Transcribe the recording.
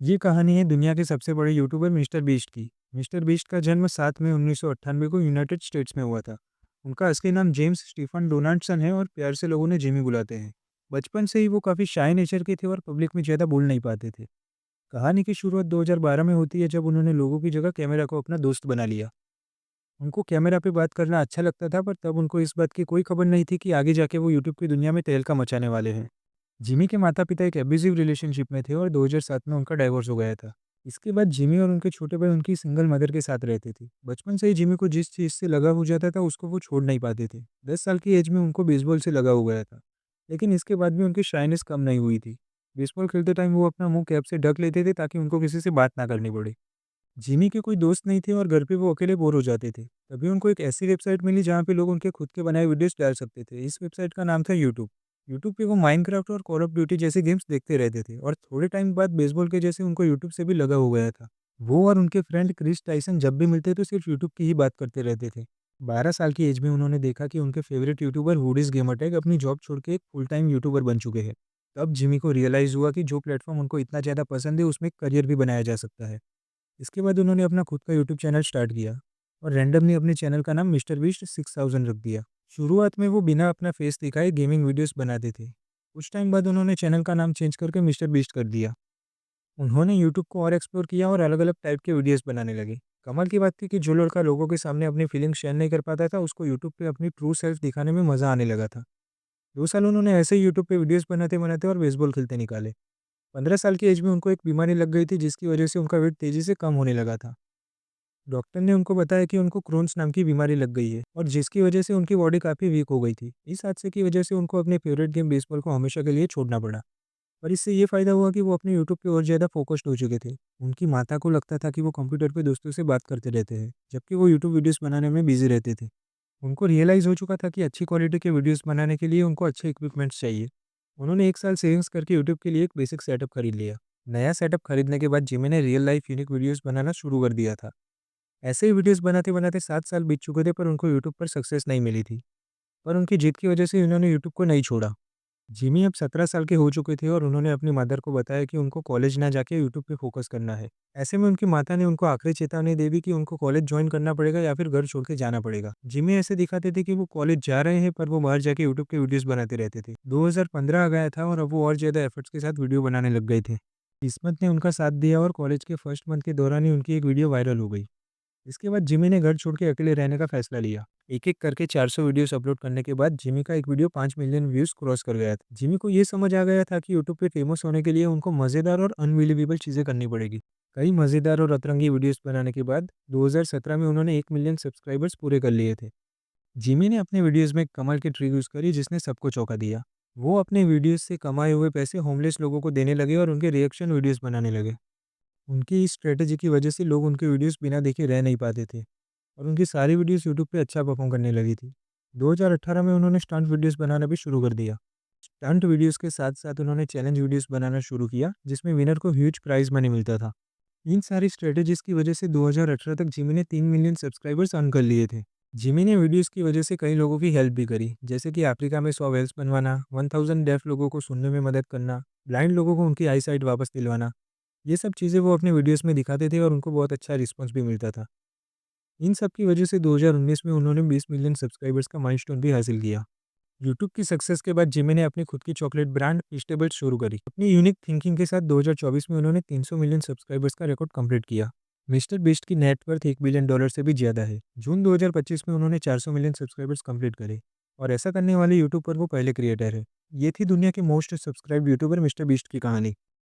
ये कहानी है दुनिया के सबसे बड़े यूट्यूबर मिस्टर बीस्ट की। मिस्टर बीस्ट का जन्म 7 मई 1998 को यूनाइटेड स्टेट्स में हुआ था। उनका असली नाम जेम्स स्टीफन डोनाल्डसन है और प्यार से लोग उन्हें जिमी बुलाते हैं। बचपन से ही वो काफ़ी शाय नेचर के थे और पब्लिक में ज़्यादा बोल नहीं पाते थे। कहानी की शुरुआत 2012 में होती है जब उन्होंने लोगों की जगह कैमरा को अपना दोस्त बना लिया। उनको कैमरा पे बात करना अच्छा लगता था, पर तब उनको इस बात की कोई खबर नहीं थी कि आगे जाके वो यूट्यूब की दुनिया में तहलका मचाने वाले हैं। जिमी के माता-पिता एक एब्यूसिव रिलेशनशिप में थे और 2007 में उनका डाइवोर्स हो गया था। इसके बाद जिमी और उनके छोटे भाई उनकी सिंगल मदर के साथ रहते थे। बचपन से ही जिमी को जिस चीज़ से लगाव हो जाता था, उसको वो छोड़ नहीं पाते थे। 10 साल की एज में उनको बेसबॉल से लगाव हो गया था, लेकिन इसके बाद भी उनकी शाइनेस कम नहीं हुई थी। बेसबॉल खेलते टाइम वो अपना मुँह कैप से ढक लेते थे ताकि उनको किसी से बात ना करनी पड़े। जिमी के कोई दोस्त नहीं थे और घर पे वो अकेले बोर हो जाते थे। तभी उनको एक ऐसी वेबसाइट मिली जहाँ पे लोग उनके खुद के बनाए वीडियोस डाल सकते थे। इस वेबसाइट का नाम था यूट्यूब। यूट्यूब पे वो माइनक्राफ्ट और कॉल ऑफ ड्यूटी जैसे गेम्स देखते रहते थे और थोड़े टाइम बाद बेसबॉल के जैसे उनको यूट्यूब से भी लगा हो गया था। वो और उनके फ्रेंड क्रिस टाइसन जब भी मिलते तो सिर्फ यूट्यूब की ही बात करते रहते थे। 12 साल की एज में उन्होंने देखा कि उनके फेवरेट यूट्यूबर हुडीज गेमरटैग अपनी जॉब छोड़ के एक फुल टाइम यूट्यूबर बन चुके हैं। तब जिमी को रियलाइज हुआ कि जो प्लेटफॉर्म उनको इतना ज़्यादा पसंद है उसमें करियर भी बनाया जा सकता है। इसके बाद उन्होंने अपना खुद का यूट्यूब चैनल स्टार्ट किया और रैंडमली अपने चैनल का नाम मिस्टर बीस्ट 6000 रख दिया। शुरुआत में वो बिना अपना फेस दिखाए गेमिंग वीडियोस बनाते थे। कुछ टाइम बाद उन्होंने चैनल का नाम चेंज करके मिस्टर बीस्ट कर दिया। उन्होंने यूट्यूब को और एक्सप्लोर किया और अलग अलग टाइप के वीडियोस बनाने लगे। कमाल की बात थी कि जो लड़का लोगों के सामने अपनी फीलिंग्स शेयर नहीं कर पाता था, उसको यूट्यूब पे अपनी ट्रू सेल्फ दिखाने में मज़ा आने लगा था। 2 साल उन्होंने ऐसे ही यूट्यूब पे वीडियोस बनाते बनाते और बेसबॉल खेलते निकाले। 15 साल की एज में उनको एक बीमारी लग गई थी जिसकी वजह से उनका वेट तेज़ी से कम होने लगा था। डॉक्टर ने उनको बताया कि उनको क्रोन्स नाम की बीमारी लग गई है और जिसकी वजह से उनकी बॉडी काफ़ी वीक हो गई थी। इस हादसे की वजह से उनको अपने फेवरेट गेम बेसबॉल को हमेशा के लिए छोड़ना पड़ा। पर इससे ये फ़ायदा हुआ कि वो अपने यूट्यूब पे और ज़्यादा फोकस्ड हो चुके थे। उनकी माता को लगता था कि वो कंप्यूटर पे दोस्तों से बात करते रहते हैं, जबकि वो यूट्यूब वीडियोस बनाने में बिजी रहते थे। उनको रियलाइज़ हो चुका था कि अच्छी क्वालिटी के वीडियोस बनाने के लिए उनको अच्छे इक्विपमेंट्स चाहिए। उन्होंने 1 साल सेविंग्स करके यूट्यूब के लिए एक बेसिक सेटअप खरीद लिया। नया सेटअप खरीदने के बाद जिमी ने रियल लाइफ यूनिक वीडियोस बनाना शुरू कर दिया था। ऐसे ही वीडियोस बनाते-बनाते 7 साल बीत चुके थे, पर उनको यूट्यूब पर सक्सेस नहीं मिली थी। पर उनकी जिद की वजह से उन्होंने यूट्यूब को नहीं छोड़ा। जिमी अब 17 साल के हो चुके थे और उन्होंने अपनी मदर को बताया कि उनको कॉलेज ना जाके यूट्यूब पे फोकस करना है। ऐसे में उनकी माता ने उनको आखिरी चेतावनी दे दी कि उनको कॉलेज जॉइन करना पड़ेगा या फिर घर छोड़ के जाना पड़ेगा। जिमी ऐसे दिखाते थे कि वो कॉलेज जा रहे हैं, पर वो बाहर जाके यूट्यूब के वीडियोस बनाते रहते थे। 2015 आ गया था और अब वो और ज़्यादा एफर्ट्स के साथ वीडियो बनाने लग गए थे। किस्मत ने उनका साथ दिया और कॉलेज के फर्स्ट मंथ के दौरान ही उनकी एक वीडियो वायरल हो गई। इसके बाद जिमी ने घर छोड़ के अकेले रहने का फैसला लिया। एक-एक करके 400 वीडियोस अपलोड करने के बाद जिमी का एक वीडियो 5 मिलियन व्यूज़ क्रॉस कर गया था। जिमी को ये समझ आ गया था कि यूट्यूब पे फेमस होने के लिए उनको मज़ेदार और अनबिलीवेबल चीज़ें करनी पड़ेगी। कई मज़ेदार और अतरंगी वीडियोस बनाने के बाद 2017 में उन्होंने 1 मिलियन सब्सक्राइबर्स पूरे कर लिए थे। जिमी ने अपने वीडियोस में एक कमाल की ट्रिक यूज़ करी जिसने सबको चौंका दिया। वो अपने वीडियोस से कमाए हुए पैसे होमलेस लोगों को देने लगे और उनके रिएक्शन वीडियोस बनाने लगे। उनकी इस स्ट्रैटेजी की वजह से लोग उनके वीडियोस बिना देखे रह नहीं पाते थे और उनकी सारी वीडियोस यूट्यूब पे अच्छा परफॉर्म करने लगी थी। 2018 में उन्होंने स्टंट वीडियोस बनाना भी शुरू कर दिया। स्टंट वीडियोस के साथ-साथ उन्होंने चैलेंज वीडियोस बनाना शुरू किया, जिसमें विनर को ह्यूज प्राइज़ मनी मिलता था। इन सारी स्ट्रैटेजीज़ की वजह से 2018 तक जिमी ने 3 मिलियन सब्सक्राइबर्स अर्न कर लिए थे। जिमी ने वीडियोस की वजह से कई लोगों की हेल्प भी करी, जैसे कि अफ्रीका में 100 वेल्स बनवाना, 1000 डेफ लोगों को सुनने में मदद करना, ब्लाइंड लोगों को उनकी आई साइट वापस दिलवाना। ये सब चीज़ें वो अपने वीडियोस में दिखाते थे और उनको बहुत अच्छा रिस्पॉन्स भी मिलता था। इन सब की वजह से 2019 में उन्होंने 20 मिलियन सब्सक्राइबर्स का माइलस्टोन भी हासिल किया। यूट्यूब की सक्सेस के बाद जिमी ने अपनी खुद की चॉकलेट ब्रांड फीस्टेबल्स शुरू करी। अपनी यूनिक थिंकिंग के साथ 2024 में उन्होंने 300 मिलियन सब्सक्राइबर्स का रिकॉर्ड कंप्लीट किया। मिस्टर बीस्ट की नेटवर्थ $1 बिलियन से भी ज़्यादा है। जून 2025 में उन्होंने 400 मिलियन सब्सक्राइबर्स कंप्लीट करे और ऐसा करने वाले यूट्यूब पर वो पहले क्रिएटर है। ये थी दुनिया के most subscribed YouTuber mister beast की कहानी।